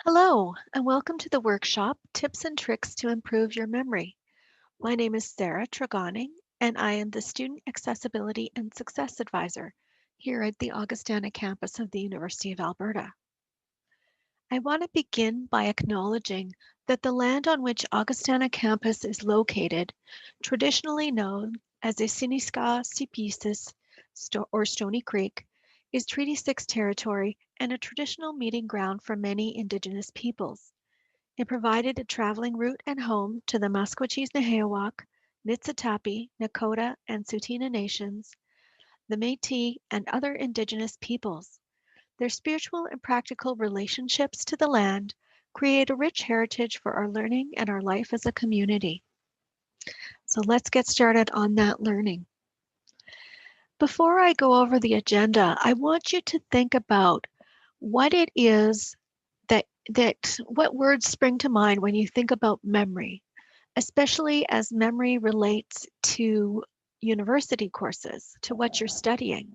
Hello, and welcome to the workshop Tips and Tricks to Improve Your Memory. My name is Sarah Tregoning, and I am the Student Accessibility and Success Advisor here at the Augustana campus of the University of Alberta. I want to begin by acknowledging that the land on which Augustana campus is located, traditionally known as Isiniska Sipisis or Stony Creek, is Treaty 6 territory and a traditional meeting ground for many Indigenous peoples. It provided a traveling route and home to the Maskwacis Nehiyawak, Niitsitapi, Nakota, and Tsuut'ina nations, the Métis, and other Indigenous peoples. Their spiritual and practical relationships to the land create a rich heritage for our learning and our life as a community. So let's get started on that learning. Before I go over the agenda, I want you to think about what it is what words spring to mind when you think about memory, especially as memory relates to university courses, to what you're studying.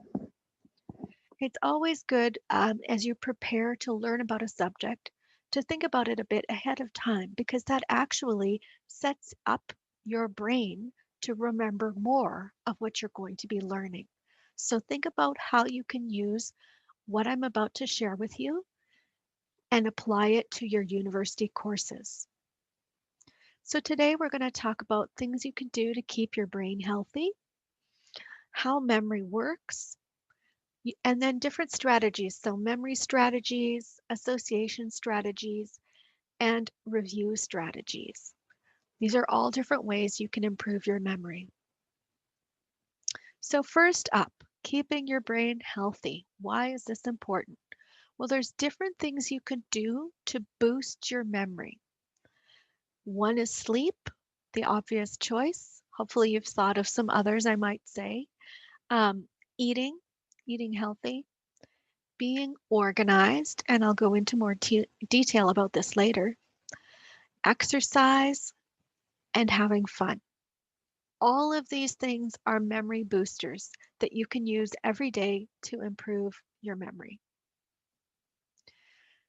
It's always good as you prepare to learn about a subject to think about it a bit ahead of time because that actually sets up your brain to remember more of what you're going to be learning. So think about how you can use what I'm about to share with you and apply it to your university courses. So today we're going to talk about things you can do to keep your brain healthy, how memory works, and then different strategies. So memory strategies, association strategies, and review strategies. These are all different ways you can improve your memory. So first up, keeping your brain healthy. Why is this important? Well, there's different things you can do to boost your memory. One is sleep, the obvious choice. Hopefully you've thought of some others, I might say. Um, eating, eating healthy, being organized, and I'll go into more detail about this later. Exercise and having fun. All of these things are memory boosters that you can use every day to improve your memory.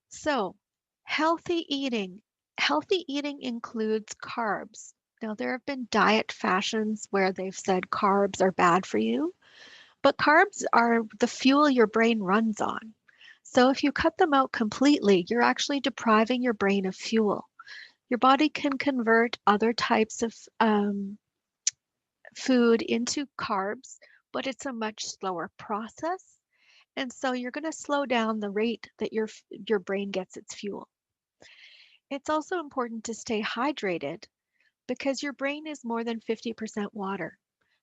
So, healthy eating. Healthy eating includes carbs. Now, there have been diet fashions where they've said carbs are bad for you, but carbs are the fuel your brain runs on. So, if you cut them out completely, you're actually depriving your brain of fuel. Your body can convert other types of food into carbs, but it's a much slower process. And so you're going to slow down the rate that your brain gets its fuel. It's also important to stay hydrated because your brain is more than 50% water.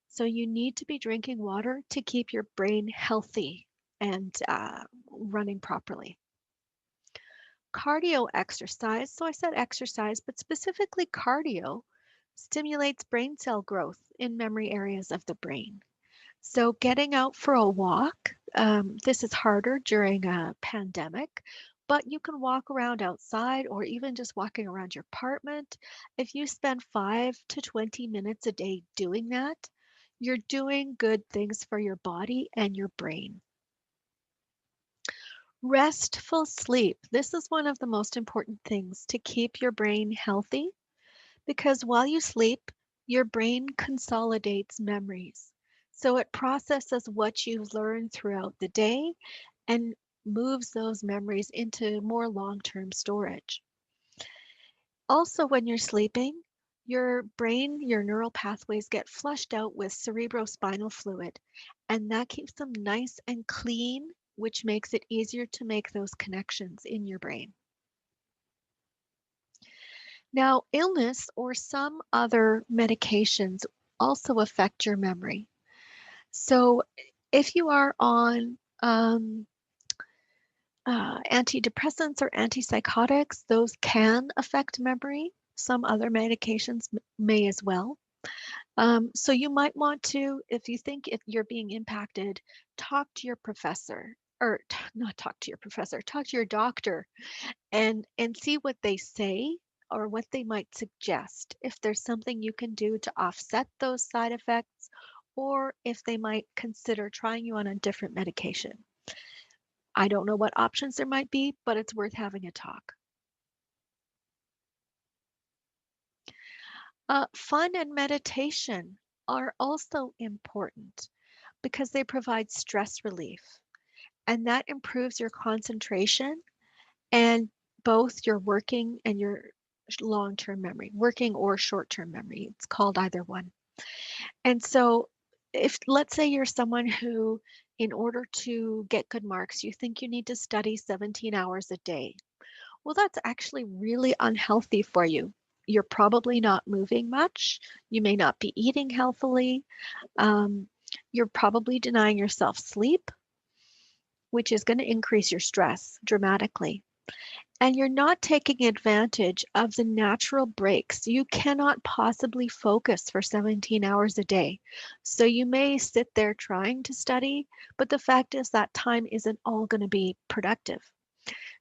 So you need to be drinking water to keep your brain healthy and running properly. Cardio exercise, so I said exercise, but specifically cardio, stimulates brain cell growth in memory areas of the brain. So, getting out for a walk, this is harder during a pandemic, but you can walk around outside or even just walking around your apartment. If you spend 5 to 20 minutes a day doing that, you're doing good things for your body and your brain. Restful sleep. This is one of the most important things to keep your brain healthy because while you sleep, your brain consolidates memories. So it processes what you've learned throughout the day and moves those memories into more long term storage. Also, when you're sleeping, your brain, your neural pathways get flushed out with cerebrospinal fluid, and that keeps them nice and clean, which makes it easier to make those connections in your brain. Now, illness or some other medications also affect your memory. So, if you are on antidepressants or antipsychotics, those can affect memory. Some other medications may as well. So, you might want to, if you think if you're being impacted, talk to your professor, or not talk to your professor, talk to your doctor and see what they say or what they might suggest, if there's something you can do to offset those side effects, or if they might consider trying you on a different medication. I don't know what options there might be, but it's worth having a talk. Fun and meditation are also important because they provide stress relief, and that improves your concentration and both your working and your long-term memory, working or short-term memory. It's called either one. And so, if let's say you're someone who, in order to get good marks, you think you need to study 17 hours a day. Well, that's actually really unhealthy for you. You're probably not moving much. You may not be eating healthily. Um, you're probably denying yourself sleep, which is going to increase your stress dramatically. And you're not taking advantage of the natural breaks. You cannot possibly focus for 17 hours a day. So you may sit there trying to study, but the fact is that time isn't all going to be productive.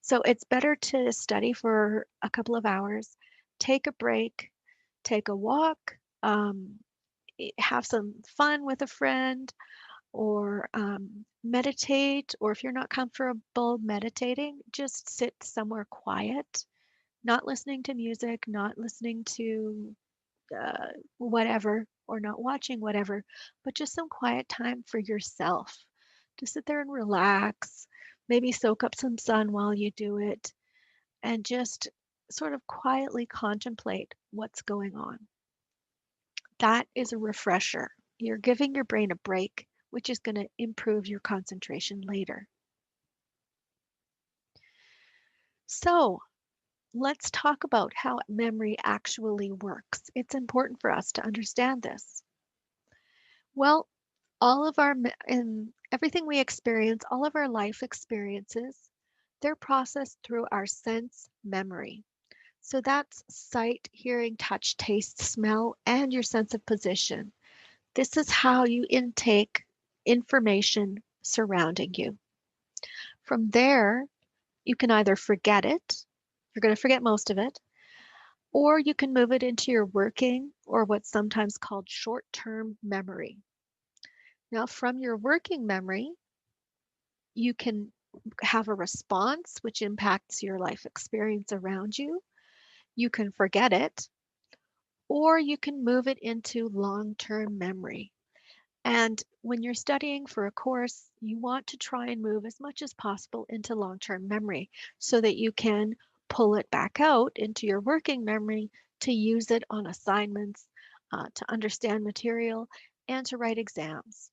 So it's better to study for a couple of hours, take a break, take a walk, have some fun with a friend, or meditate. Or if you're not comfortable meditating, just sit somewhere quiet, not listening to music, not listening to whatever, or not watching whatever, but just some quiet time for yourself to sit there and relax, maybe soak up some sun while you do it, and just sort of quietly contemplate what's going on. That is a refresher. You're giving your brain a break, which is going to improve your concentration later. So, let's talk about how memory actually works. It's important for us to understand this. Well, all of our in everything we experience, all of our life experiences, they're processed through our sense memory. So that's sight, hearing, touch, taste, smell, and your sense of position. This is how you intake information surrounding you. From there, you can either forget it, you're going to forget most of it, or you can move it into your working or what's sometimes called short-term memory. Now, from your working memory, you can have a response which impacts your life experience around you. You can forget it, or you can move it into long-term memory. And when you're studying for a course, you want to try and move as much as possible into long-term memory so that you can pull it back out into your working memory to use it on assignments, to understand material, and to write exams.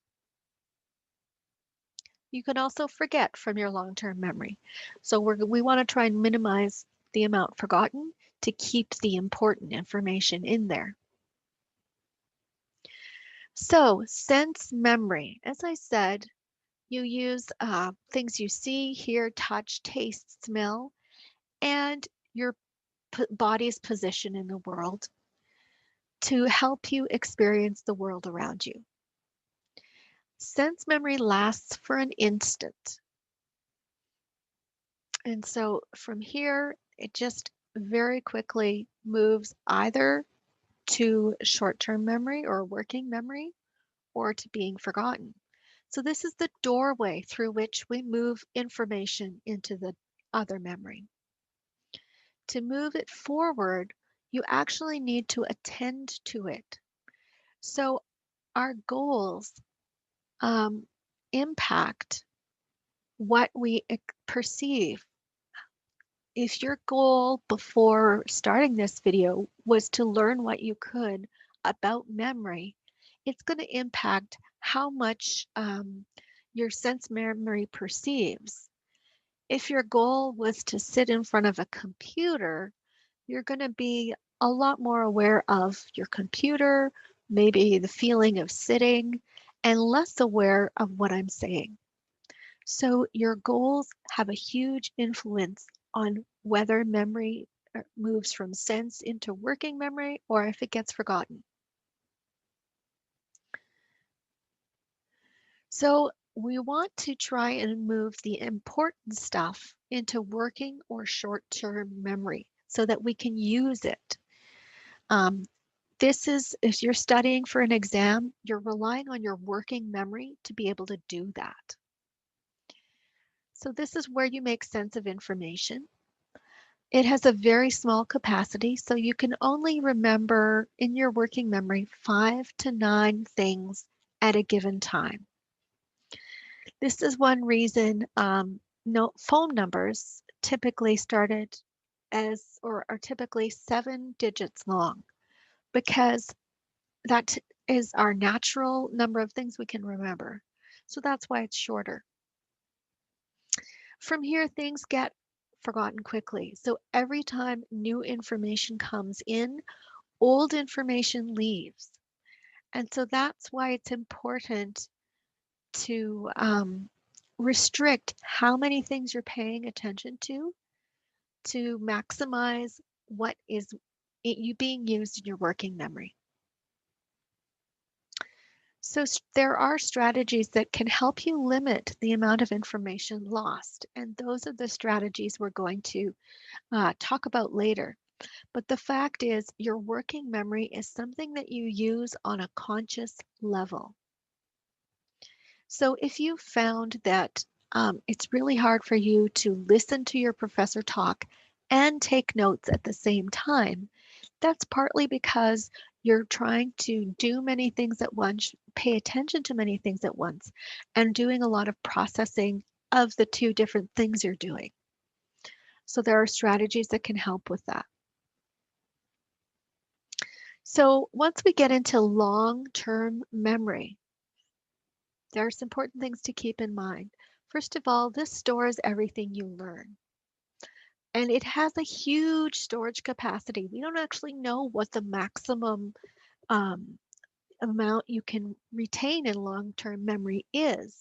You can also forget from your long-term memory. So we want to try and minimize the amount forgotten to keep the important information in there. So sense memory, as I said, you use things you see, hear, touch, taste, smell, and your body's position in the world to help you experience the world around you. Sense memory lasts for an instant. And so from here, it just very quickly moves either to short-term memory or working memory or to being forgotten. So this is the doorway through which we move information into the other memory. To move it forward, you actually need to attend to it. So our goals um, impact what we perceive. If your goal before starting this video was to learn what you could about memory, it's going to impact how much your sense memory perceives. If your goal was to sit in front of a computer, you're going to be a lot more aware of your computer, maybe the feeling of sitting, and less aware of what I'm saying. So your goals have a huge influence on whether memory moves from sense into working memory or if it gets forgotten. So we want to try and move the important stuff into working or short-term memory so that we can use it. This is, if you're studying for an exam, you're relying on your working memory to be able to do that. So this is where you make sense of information. It has a very small capacity, so you can only remember in your working memory 5 to 9 things at a given time. This is one reason no, phone numbers typically started as or are typically 7 digits long because that is our natural number of things we can remember. So that's why it's shorter. From here, things get forgotten quickly. So every time new information comes in, old information leaves. And so that's why it's important to restrict how many things you're paying attention to maximize what is you being used in your working memory. So there are strategies that can help you limit the amount of information lost. And those are the strategies we're going to talk about later. But the fact is, your working memory is something that you use on a conscious level. So if you found that it's really hard for you to listen to your professor talk and take notes at the same time, that's partly because you're trying to do many things at once, pay attention to many things at once, and doing a lot of processing of the two different things you're doing. So there are strategies that can help with that. So once we get into long-term memory, there are some important things to keep in mind. First of all, this stores everything you learn. And it has a huge storage capacity. We don't actually know what the maximum um, amount you can retain in long-term memory is,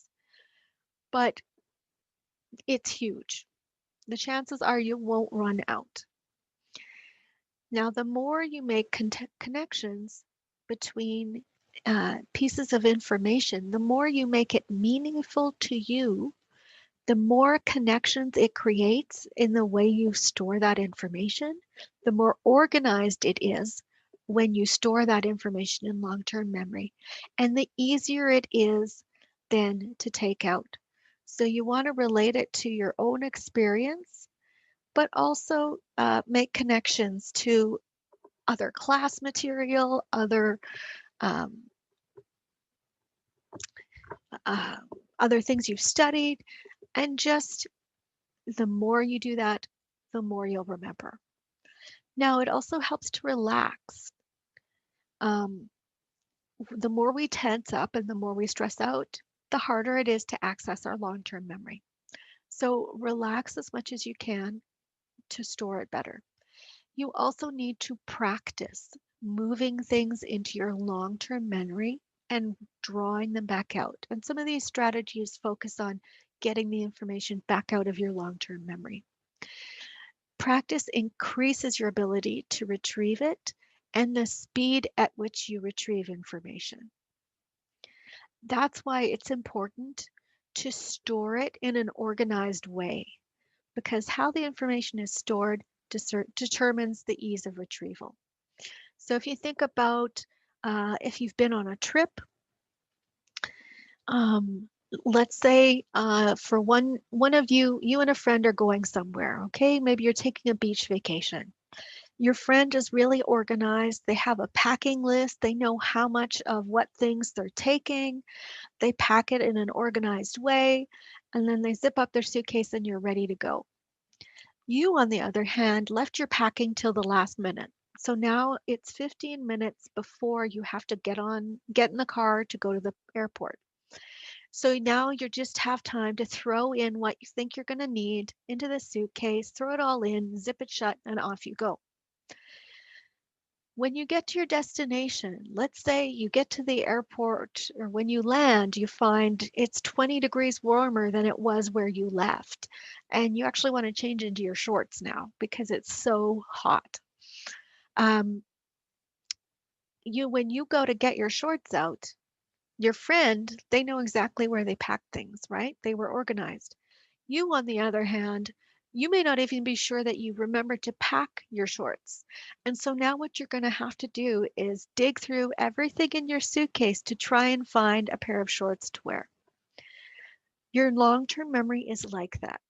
but it's huge. The chances are you won't run out. Now, the more you make connections between pieces of information, the more you make it meaningful to you, the more connections it creates in the way you store that information, the more organized it is when you store that information in long-term memory, and the easier it is then to take out. So you want to relate it to your own experience, but also make connections to other class material, um, uh, other things you've studied, and just the more you do that, the more you'll remember. Now, it also helps to relax. Um, the more we tense up and the more we stress out, the harder it is to access our long-term memory. So relax as much as you can to store it better. You also need to practice moving things into your long-term memory and drawing them back out. And some of these strategies focus on getting the information back out of your long-term memory. Practice increases your ability to retrieve it and the speed at which you retrieve information. That's why it's important to store it in an organized way, because how the information is stored determines the ease of retrieval. So if you think about if you've been on a trip, um, let's say for one of you and a friend are going somewhere, okay? Maybe you're taking a beach vacation. Your friend is really organized. They have a packing list. They know how much of what things they're taking. They pack it in an organized way, and then they zip up their suitcase and you're ready to go. You, on the other hand, left your packing till the last minute. So now it's 15 minutes before you have to get in the car to go to the airport. So now you just have time to throw in what you think you're going to need into the suitcase, throw it all in, zip it shut, and off you go. When you get to your destination, let's say you get to the airport or when you land, you find it's 20 degrees warmer than it was where you left. And you actually want to change into your shorts now because it's so hot. Um, when you go to get your shorts out, your friend, they know exactly where they packed things, right? They were organized. You, on the other hand, you may not even be sure that you remember to pack your shorts. And so now what you're going to have to do is dig through everything in your suitcase to try and find a pair of shorts to wear. Your long-term memory is like that.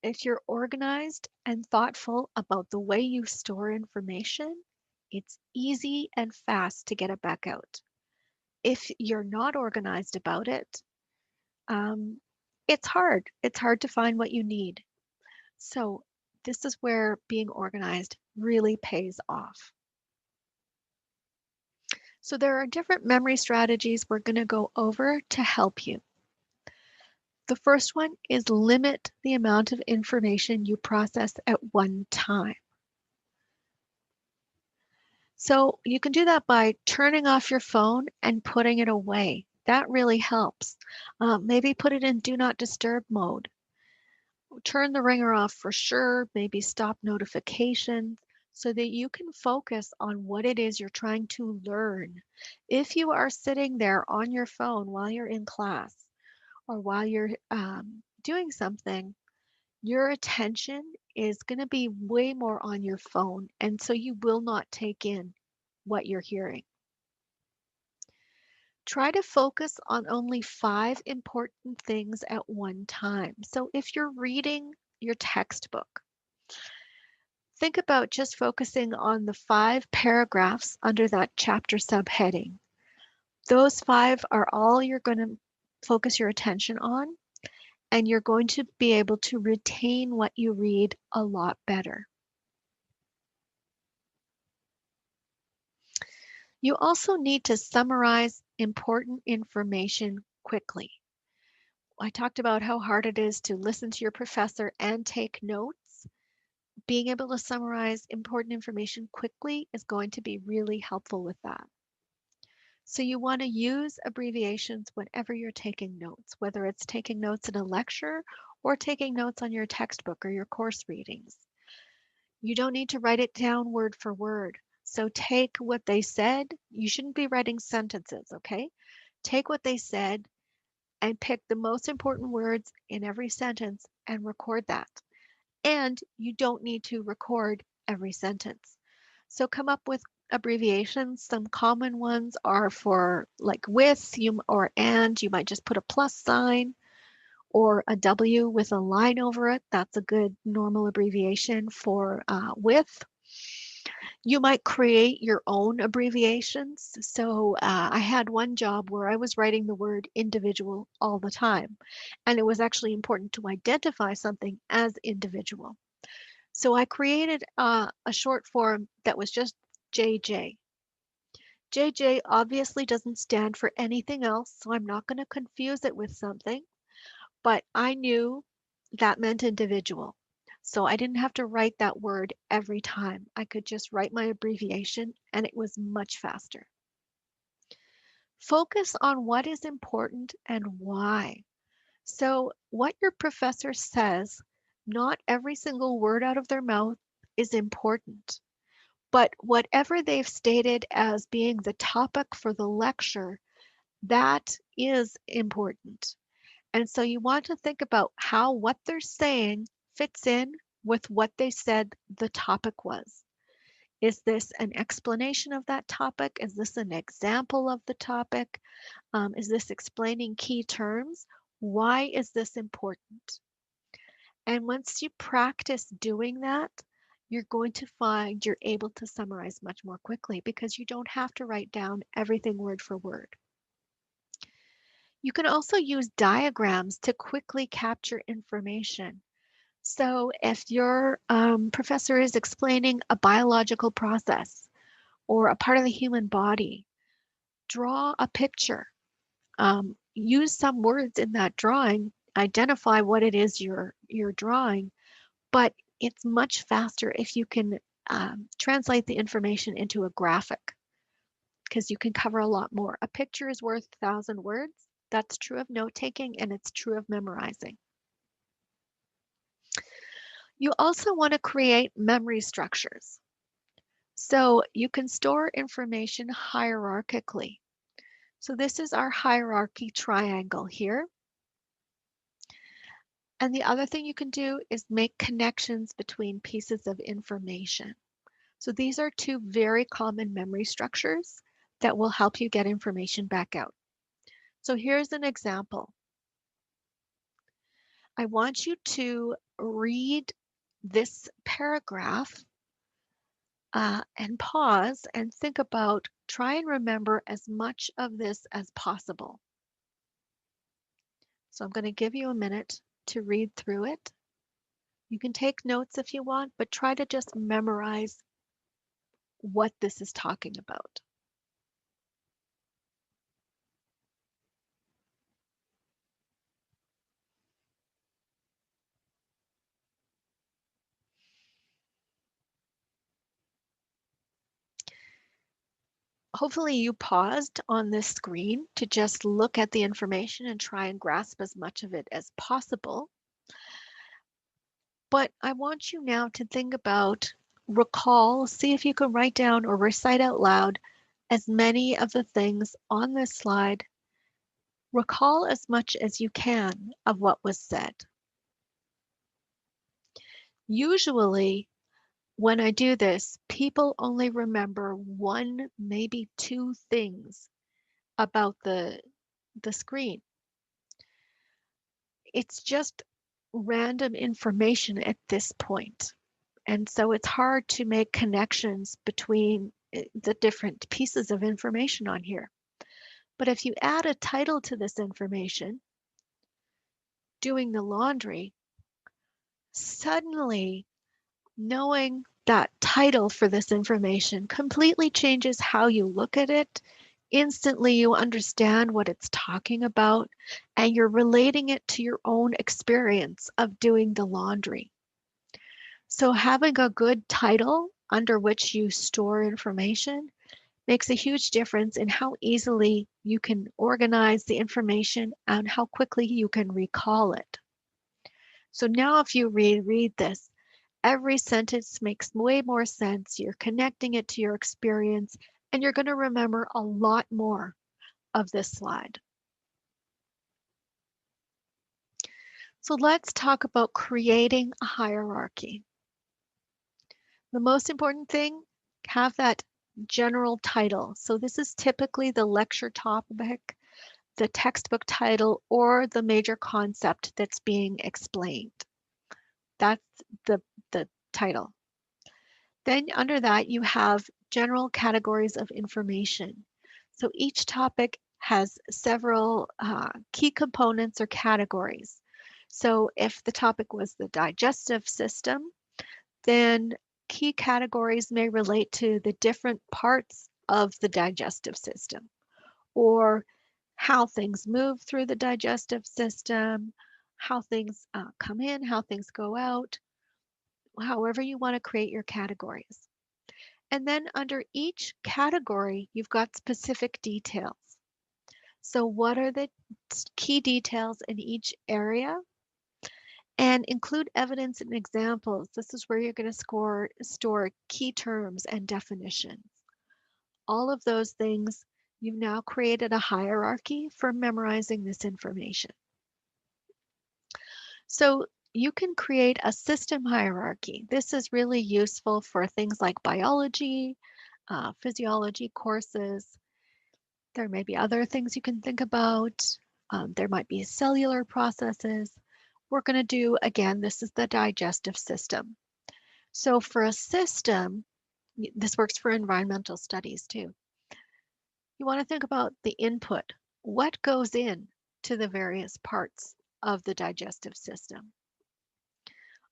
If you're organized and thoughtful about the way you store information, it's easy and fast to get it back out. If you're not organized about it, um, it's hard. It's hard to find what you need. So, this is where being organized really pays off. So, there are different memory strategies we're going to go over to help you. The first one is limit the amount of information you process at one time. So you can do that by turning off your phone and putting it away. That really helps. Maybe put it in do not disturb mode. Turn the ringer off for sure. Maybe stop notifications so that you can focus on what it is you're trying to learn. If you are sitting there on your phone while you're in class or while you're doing something, your attention is going to be way more on your phone. And so you will not take in what you're hearing. Try to focus on only 5 important things at one time. So if you're reading your textbook, think about just focusing on the 5 paragraphs under that chapter subheading. Those 5 are all you're going to focus your attention on, and you're going to be able to retain what you read a lot better. You also need to summarize important information quickly. I talked about how hard it is to listen to your professor and take notes. Being able to summarize important information quickly is going to be really helpful with that. So you want to use abbreviations whenever you're taking notes, whether it's taking notes in a lecture or taking notes on your textbook or your course readings. You don't need to write it down word for word. So take what they said. You shouldn't be writing sentences, okay? Take what they said and pick the most important words in every sentence and record that. And you don't need to record every sentence. So come up with abbreviations. Some common ones are for like with you or and. You might just put a plus sign or a W with a line over it. That's a good normal abbreviation for with. You might create your own abbreviations. So I had one job where I was writing the word individual all the time, and it was actually important to identify something as individual. So I created a short form that was just JJ. JJ obviously doesn't stand for anything else, so I'm not going to confuse it with something, but I knew that meant individual. So I didn't have to write that word every time. I could just write my abbreviation and it was much faster. Focus on what is important and why. So, what your professor says, not every single word out of their mouth is important, but whatever they've stated as being the topic for the lecture, that is important. And so you want to think about how what they're saying fits in with what they said the topic was. Is this an explanation of that topic? Is this an example of the topic? Is this explaining key terms? Why is this important? And once you practice doing that, you're going to find you're able to summarize much more quickly because you don't have to write down everything word for word. You can also use diagrams to quickly capture information. So if your professor is explaining a biological process or a part of the human body, draw a picture. Use some words in that drawing, identify what it is you're drawing, but it's much faster if you can translate the information into a graphic because you can cover a lot more. A picture is worth 1,000 words. That's true of note taking and it's true of memorizing. You also want to create memory structures. So you can store information hierarchically. So this is our hierarchy triangle here. And the other thing you can do is make connections between pieces of information. So these are 2 very common memory structures that will help you get information back out. So here's an example. I want you to read this paragraph and pause and think about, try and remember as much of this as possible. So I'm going to give you a minute to read through it. You can take notes if you want, but try to just memorize what this is talking about. Hopefully you paused on this screen to just look at the information and try and grasp as much of it as possible. But I want you now to think about, recall, see if you can write down or recite out loud as many of the things on this slide. Recall as much as you can of what was said. Usually, when I do this, people only remember one, maybe two things about the screen. It's just random information at this point. And so it's hard to make connections between the different pieces of information on here. But if you add a title to this information, doing the laundry, suddenly knowing that title for this information completely changes how you look at it. Instantly, you understand what it's talking about, and you're relating it to your own experience of doing the laundry. So, having a good title under which you store information makes a huge difference in how easily you can organize the information and how quickly you can recall it. So now if you read this, every sentence makes way more sense. You're connecting it to your experience, and you're going to remember a lot more of this slide. So let's talk about creating a hierarchy. The most important thing, have that general title. So this is typically the lecture topic, the textbook title, or the major concept that's being explained. That's the title. Then under that, you have general categories of information. So each topic has several key components or categories. So if the topic was the digestive system, then key categories may relate to the different parts of the digestive system, or how things move through the digestive system, how things come in, how things go out, however you want to create your categories. And then under each category, you've got specific details. So what are the key details in each area? And include evidence and examples. This is where you're going to store key terms and definitions. All of those things, you've now created a hierarchy for memorizing this information. So you can create a system hierarchy. This is really useful for things like biology, physiology courses. There may be other things you can think about. There might be cellular processes. We're going to do, again, this is the digestive system. So for a system, this works for environmental studies too. You want to think about the input. What goes in to the various parts of the digestive system?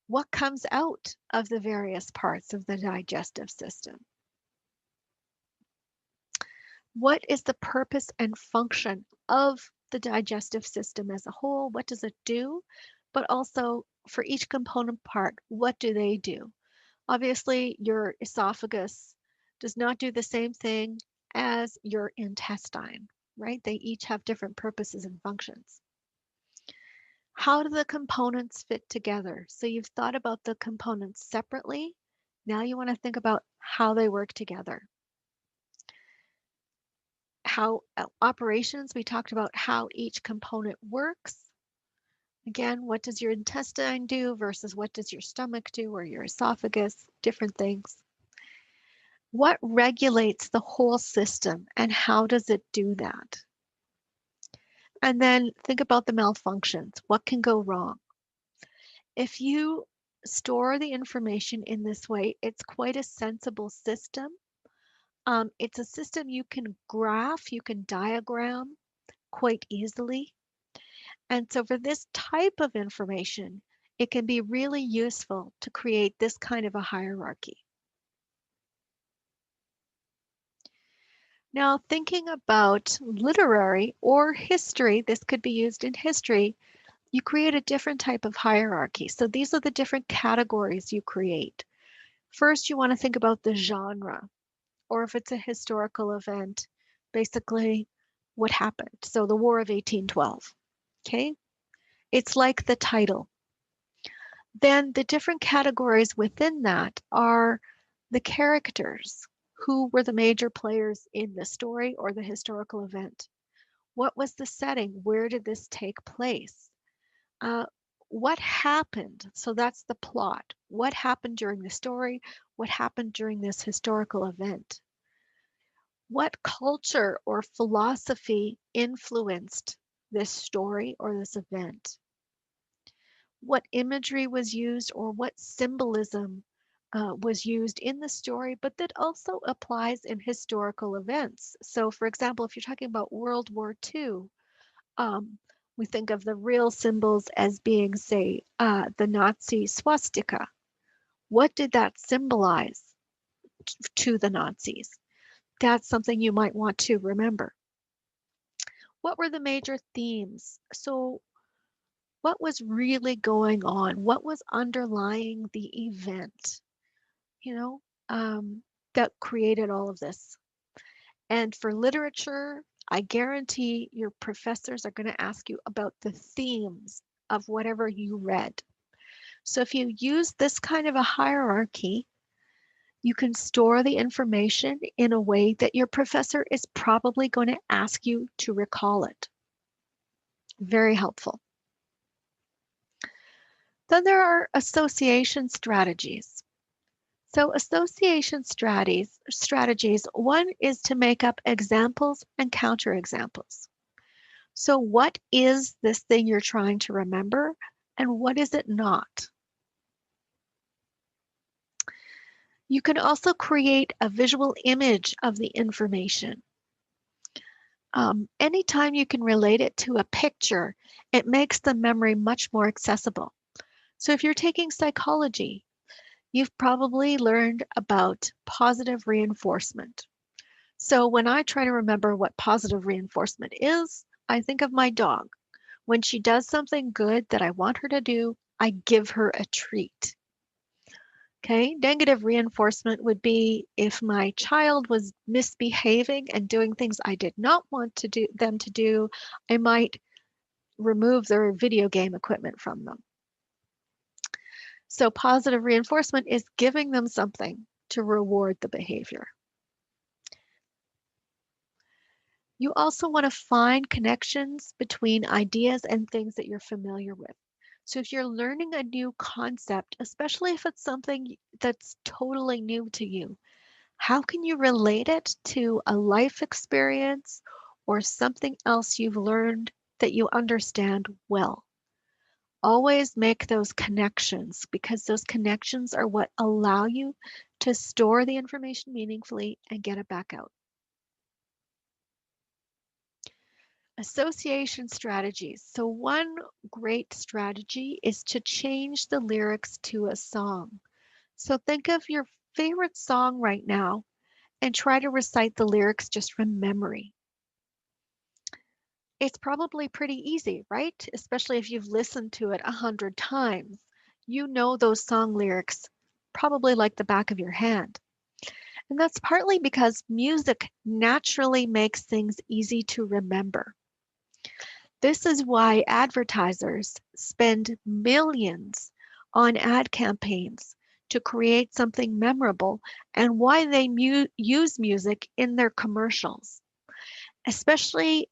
What comes out of the various parts of the digestive system? What is the purpose and function of the digestive system as a whole? What does it do? But also for each component part, what do they do? Obviously, your esophagus does not do the same thing as your intestine, right? They each have different purposes and functions. How do the components fit together? So you've thought about the components separately. Now you want to think about how they work together. How operations, we talked about how each component works. Again, what does your intestine do versus what does your stomach do, or your esophagus, different things. What regulates the whole system and how does it do that? And then think about the malfunctions. What can go wrong? If you store the information in this way, it's quite a sensible system. It's a system you can graph, you can diagram quite easily. And so for this type of information, it can be really useful to create this kind of a hierarchy. Now, thinking about literary or history, this could be used in history, you create a different type of hierarchy. So these are the different categories you create. First, you want to think about the genre, or if it's a historical event, basically what happened. So the War of 1812, okay? It's like the title. Then the different categories within that are the characters. Who were the major players in the story or the historical event? What was the setting? Where did this take place? Uh, what happened? So that's the plot. What happened during the story? What happened during this historical event? What culture or philosophy influenced this story or this event? What imagery was used or what symbolism was used in the story, but that also applies in historical events. So, for example, if you're talking about World War II, um, we think of the real symbols as being, say, the Nazi swastika. What did that symbolize to the Nazis? That's something you might want to remember. What were the major themes? So, what was really going on? What was underlying the event, you know, that created all of this? And for literature, I guarantee your professors are going to ask you about the themes of whatever you read. So if you use this kind of a hierarchy, you can store the information in a way that your professor is probably going to ask you to recall it. Very helpful. Then there are association strategies. So association strategies, one is to make up examples and counterexamples. So what is this thing you're trying to remember and what is it not? You can also create a visual image of the information. Anytime you can relate it to a picture, it makes the memory much more accessible. So if you're taking psychology, you've probably learned about positive reinforcement. So when I try to remember what positive reinforcement is, I think of my dog. When she does something good that I want her to do, I give her a treat. Okay, negative reinforcement would be if my child was misbehaving and doing things I did not want to do them to do, I might remove their video game equipment from them. So positive reinforcement is giving them something to reward the behavior. You also want to find connections between ideas and things that you're familiar with. So if you're learning a new concept, especially if it's something that's totally new to you, how can you relate it to a life experience or something else you've learned that you understand well? Always make those connections because those connections are what allow you to store the information meaningfully and get it back out. Association strategies. So one great strategy is to change the lyrics to a song. So think of your favorite song right now and try to recite the lyrics just from memory. It's probably pretty easy, right? Especially if you've listened to it 100 times. You know those song lyrics probably like the back of your hand. And that's partly because music naturally makes things easy to remember. This is why advertisers spend millions on ad campaigns to create something memorable and why they use music in their commercials. Especially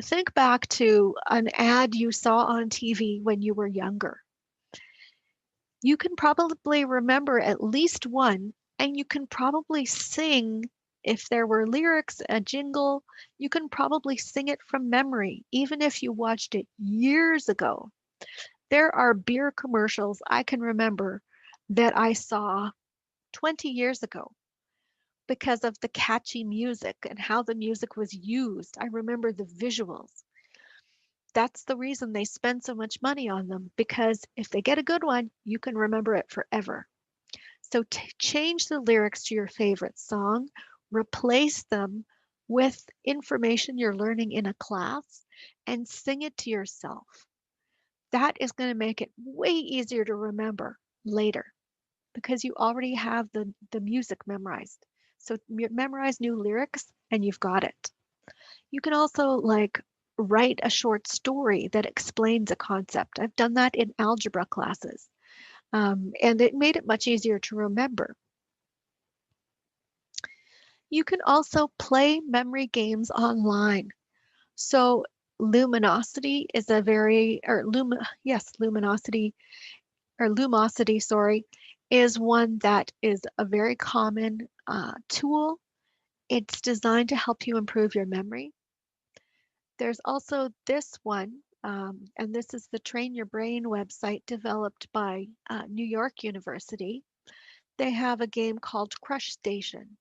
think back to an ad you saw on TV when you were younger. You can probably remember at least one, and you can probably sing. If there were lyrics, a jingle, you can probably sing it from memory, even if you watched it years ago. There are beer commercials I can remember that I saw 20 years ago because of the catchy music and how the music was used. I remember the visuals. That's the reason they spend so much money on them, because if they get a good one, you can remember it forever. So change the lyrics to your favorite song, replace them with information you're learning in a class, and sing it to yourself. That is going to make it way easier to remember later because you already have the music memorized. So memorize new lyrics and you've got it. You can also like write a short story that explains a concept. I've done that in algebra classes, and it made it much easier to remember. You can also play memory games online. So Luminosity is a very, or Luminosity, or Lumosity, sorry, is one that is a very common tool. It's designed to help you improve your memory. There's also this one, and this is the Train Your Brain website developed by New York University. They have a game called Crush Station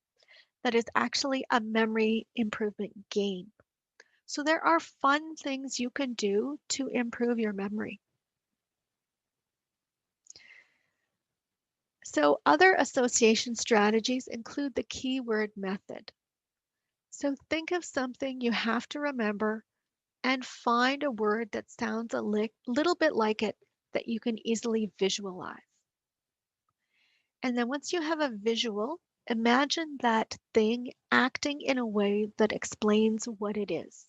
that is actually a memory improvement game. So there are fun things you can do to improve your memory. So other association strategies include the keyword method. So think of something you have to remember and find a word that sounds a little bit like it that you can easily visualize. And then once you have a visual, imagine that thing acting in a way that explains what it is.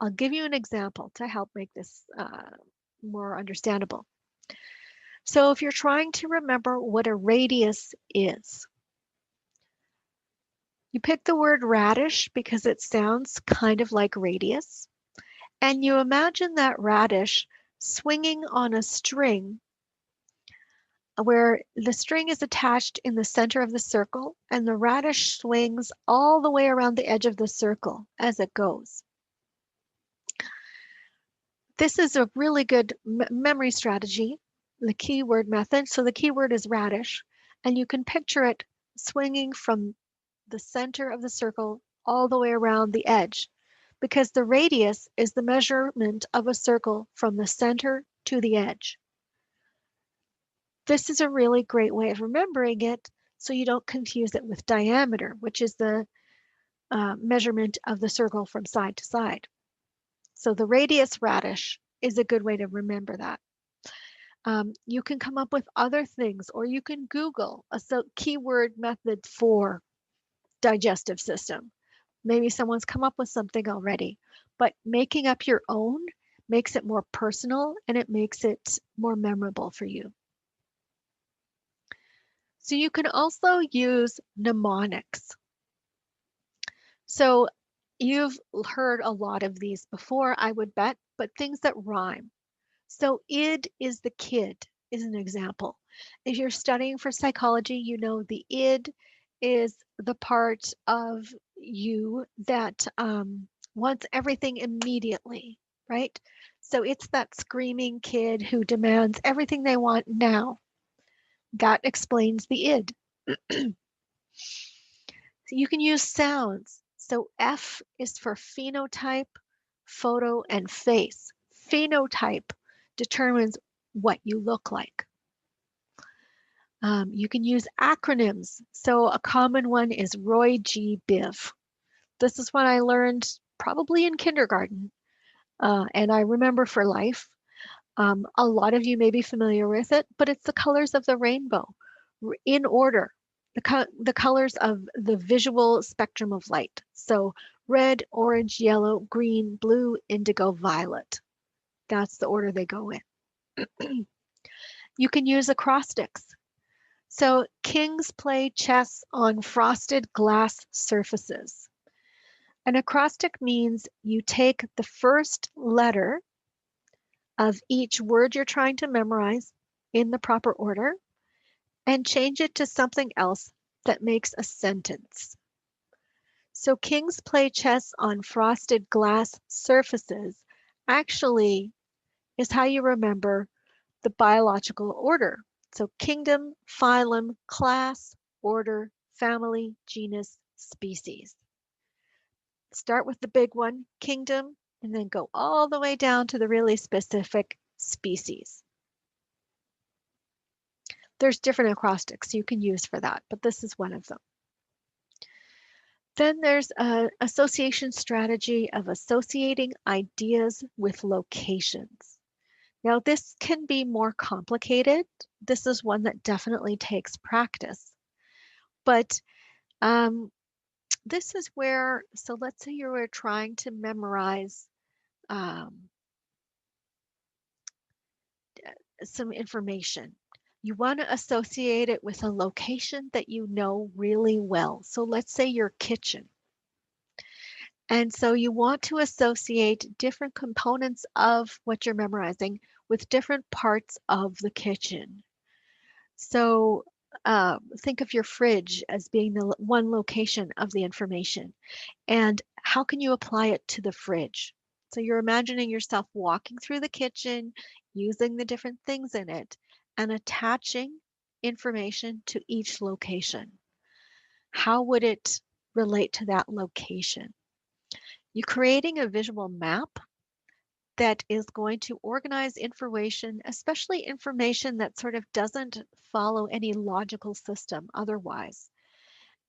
I'll give you an example to help make this more understandable. So if you're trying to remember what a radius is, you pick the word radish because it sounds kind of like radius, and you imagine that radish swinging on a string where the string is attached in the center of the circle and the radish swings all the way around the edge of the circle as it goes. This is a really good memory strategy, the keyword method. So the keyword is radish, and you can picture it swinging from the center of the circle all the way around the edge, because the radius is the measurement of a circle from the center to the edge. This is a really great way of remembering it so you don't confuse it with diameter, which is the measurement of the circle from side to side. So the radius radish is a good way to remember that. You can come up with other things, or you can Google a keyword method for digestive system. Maybe someone's come up with something already, but making up your own makes it more personal and it makes it more memorable for you. So you can also use mnemonics. So you've heard a lot of these before, I would bet, but things that rhyme. So id is the kid is an example. If you're studying for psychology, you know the id is the part of you that wants everything immediately, right? So it's that screaming kid who demands everything they want now. That explains the id. So you can use sounds. So F is for phenotype, photo, and face. Phenotype determines what you look like. You can use acronyms. So a common one is Roy G. Biv. This is what I learned probably in kindergarten, and I remember for life. A lot of you may be familiar with it, but it's the colors of the rainbow in order, the colors of the visual spectrum of light. So red, orange, yellow, green, blue, indigo, violet. That's the order they go in. You can use acrostics. So kings play chess on frosted glass surfaces. An acrostic means you take the first letter of each word you're trying to memorize in the proper order and change it to something else that makes a sentence. So kings play chess on frosted glass surfaces actually is how you remember the biological order. So kingdom, phylum, class, order, family, genus, species. Start with the big one, kingdom, and then go all the way down to the really specific species. There's different acrostics you can use for that, but this is one of them. Then there's an association strategy of associating ideas with locations. Now, this can be more complicated. This is one that definitely takes practice. But this is where, so let's say you were trying to memorize some information. You want to associate it with a location that you know really well. So let's say your kitchen. And so you want to associate different components of what you're memorizing with different parts of the kitchen. So think of your fridge as being the one location of the information. And how can you apply it to the fridge? So you're imagining yourself walking through the kitchen, using the different things in it, and attaching information to each location. How would it relate to that location? You're creating a visual map that is going to organize information, especially information that sort of doesn't follow any logical system otherwise,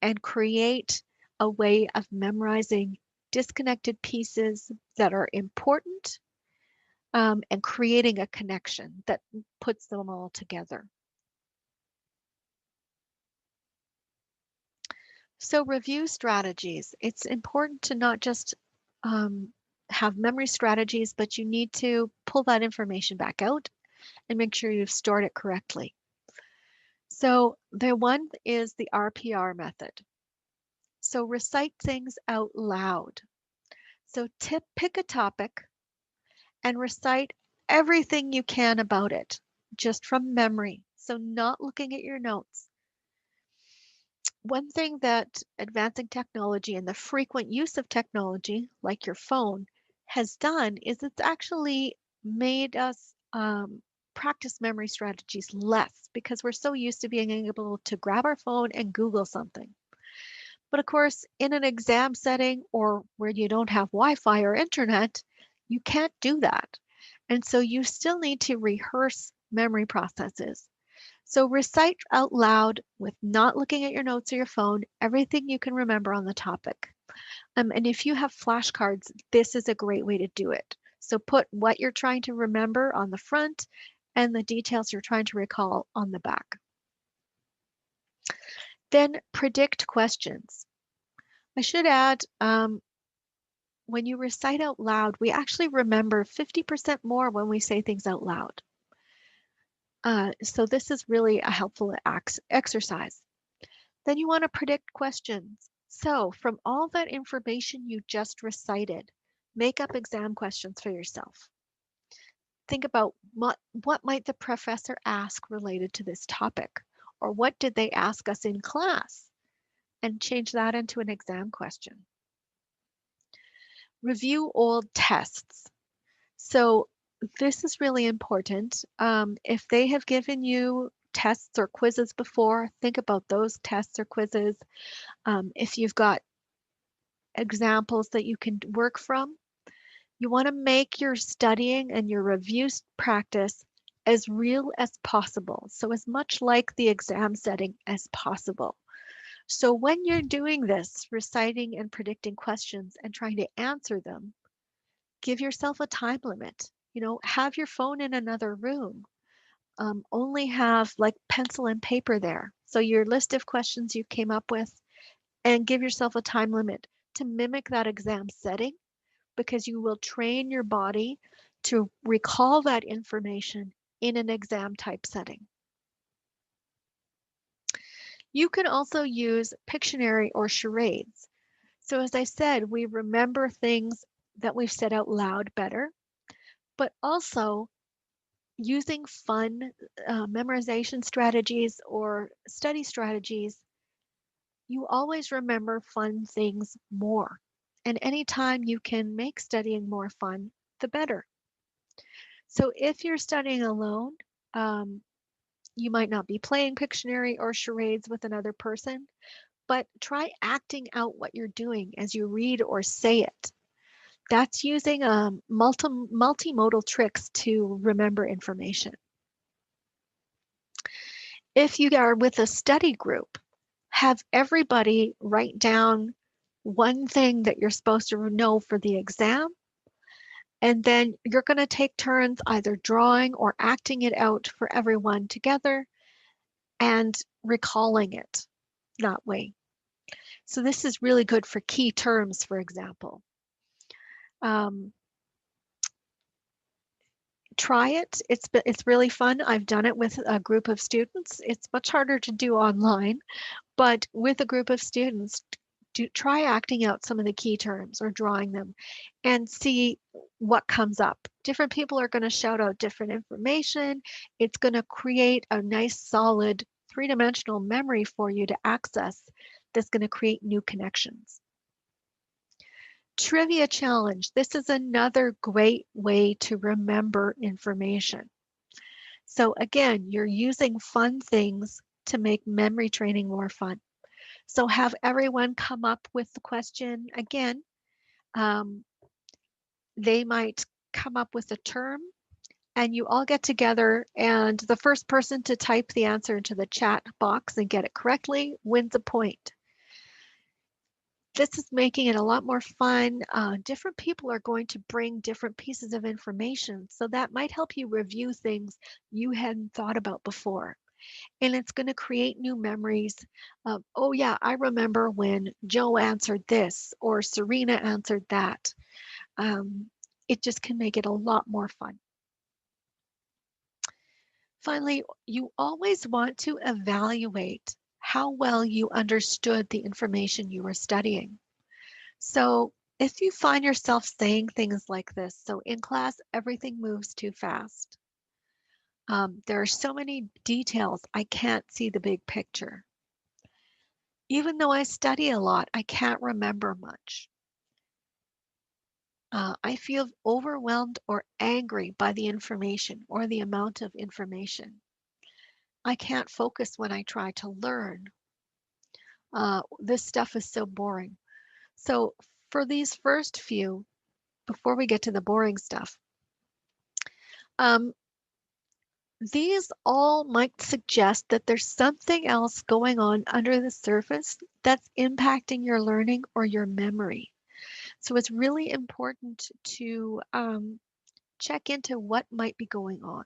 and create a way of memorizing disconnected pieces that are important, and creating a connection that puts them all together. So review strategies. It's important to not just have memory strategies, but you need to pull that information back out and make sure you've stored it correctly. So the one is the RPR method. So recite things out loud. So pick a topic and recite everything you can about it, just from memory. So not looking at your notes. One thing that advancing technology and the frequent use of technology, like your phone, has done is it's actually made us practice memory strategies less because we're so used to being able to grab our phone and Google something. But of course, in an exam setting or where you don't have Wi-Fi or internet, you can't do that. And so you still need to rehearse memory processes. So recite out loud with not looking at your notes or your phone, everything you can remember on the topic. And if you have flashcards, this is a great way to do it. So put what you're trying to remember on the front and the details you're trying to recall on the back. Then predict questions. I should add, when you recite out loud, we actually remember 50% more when we say things out loud. So this is really a helpful exercise. Then you want to predict questions. So from all that information you just recited, make up exam questions for yourself. Think about what might the professor ask related to this topic, or what did they ask us in class, and change that into an exam question. Review old tests. So this is really important. If they have given you tests or quizzes before, think about those tests or quizzes. If you've got examples that you can work from, you want to make your studying and your review practice as real as possible. So as much like the exam setting as possible. So when you're doing this, reciting and predicting questions and trying to answer them, give yourself a time limit. Have your phone in another room. Only have like pencil and paper there. So your list of questions you came up with, and give yourself a time limit to mimic that exam setting, because you will train your body to recall that information in an exam type setting. You can also use Pictionary or charades. So as I said, we remember things that we've said out loud better, but also using fun memorization strategies or study strategies, you always remember fun things more. And anytime you can make studying more fun, the better. So if you're studying alone, um, you might not be playing Pictionary or charades with another person, but try acting out what you're doing as you read or say it. That's using multimodal tricks to remember information. If you are with a study group, have everybody write down one thing that you're supposed to know for the exam, and then you're going to take turns either drawing or acting it out for everyone together and recalling it that way. So this is really good for key terms, for example. Um, Try it. It's really fun. I've done it with a group of students. It's much harder to do online, but with a group of students, try acting out some of the key terms or drawing them and see what comes up. Different people are going to shout out different information. It's going to create a nice solid three-dimensional memory for you to access that's going to create new connections. Trivia challenge. This is another great way to remember information. So again, you're using fun things to make memory training more fun. So have everyone come up with the question again. Um, they might come up with a term and you all get together, and the first person to type the answer into the chat box and get it correctly wins a point. This is making it a lot more fun. Different people are going to bring different pieces of information, so that might help you review things you hadn't thought about before. And it's going to create new memories of, oh yeah, I remember when Joe answered this or Serena answered that. It just can make it a lot more fun. Finally, you always want to evaluate how well you understood the information you were studying. So if you find yourself saying things like this, so in class, everything moves too fast. There are so many details, I can't see the big picture. Even though I study a lot, I can't remember much. I feel overwhelmed or angry by the information or the amount of information. I can't focus when I try to learn. This stuff is so boring. So for these first few, before we get to the boring stuff, um, these all might suggest that there's something else going on under the surface that's impacting your learning or your memory. So it's really important to check into what might be going on.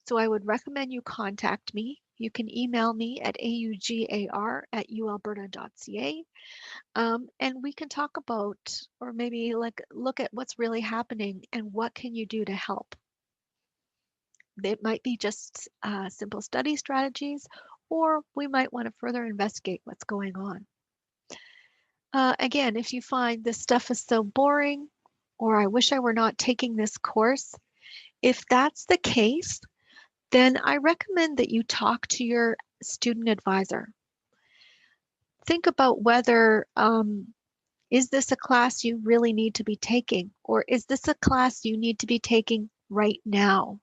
So I would recommend you contact me. You can email me at augar@ualberta.ca, and we can talk about, or maybe like look at what's really happening and what can you do to help. It might be just simple study strategies, or we might want to further investigate what's going on. Again, if you find this stuff is so boring, or I wish I were not taking this course, if that's the case, then I recommend that you talk to your student advisor. Think about whether is this a class you really need to be taking, or is this a class you need to be taking right now?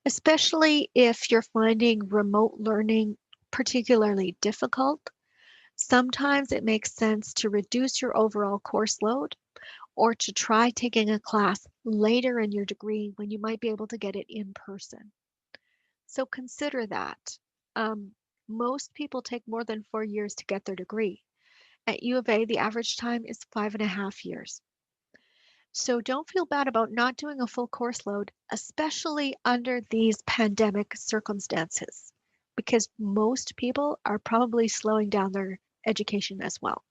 Especially if you're finding remote learning particularly difficult. Sometimes it makes sense to reduce your overall course load or to try taking a class later in your degree when you might be able to get it in person. So consider that. Most people take more than 4 years to get their degree. At U of A, the average time is 5.5 years. So don't feel bad about not doing a full course load, especially under these pandemic circumstances, because most people are probably slowing down their education as well.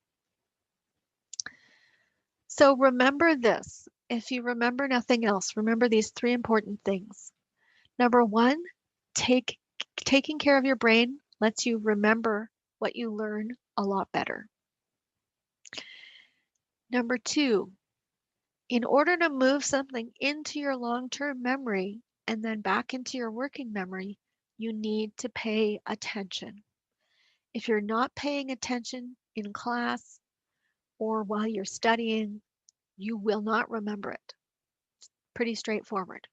So remember this. If you remember nothing else, remember these three important things. Number one, taking care of your brain lets you remember what you learn a lot better. Number two, in order to move something into your long-term memory and then back into your working memory, you need to pay attention. If you're not paying attention in class or while you're studying, you will not remember it. Pretty straightforward.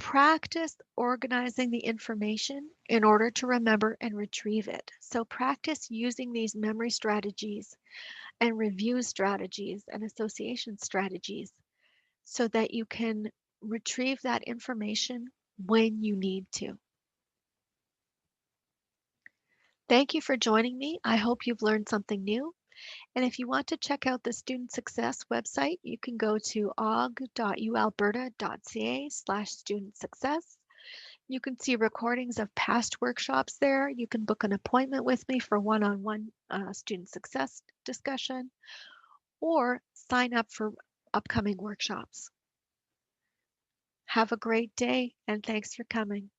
Practice organizing the information in order to remember and retrieve it. So practice using these memory strategies and review strategies and association strategies so that you can retrieve that information when you need to. Thank you for joining me. I hope you've learned something new. And if you want to check out the Student Success website, you can go to aug.ualberta.ca/student success. You can see recordings of past workshops there. You can book an appointment with me for one-on-one student success discussion or sign up for upcoming workshops. Have a great day and thanks for coming.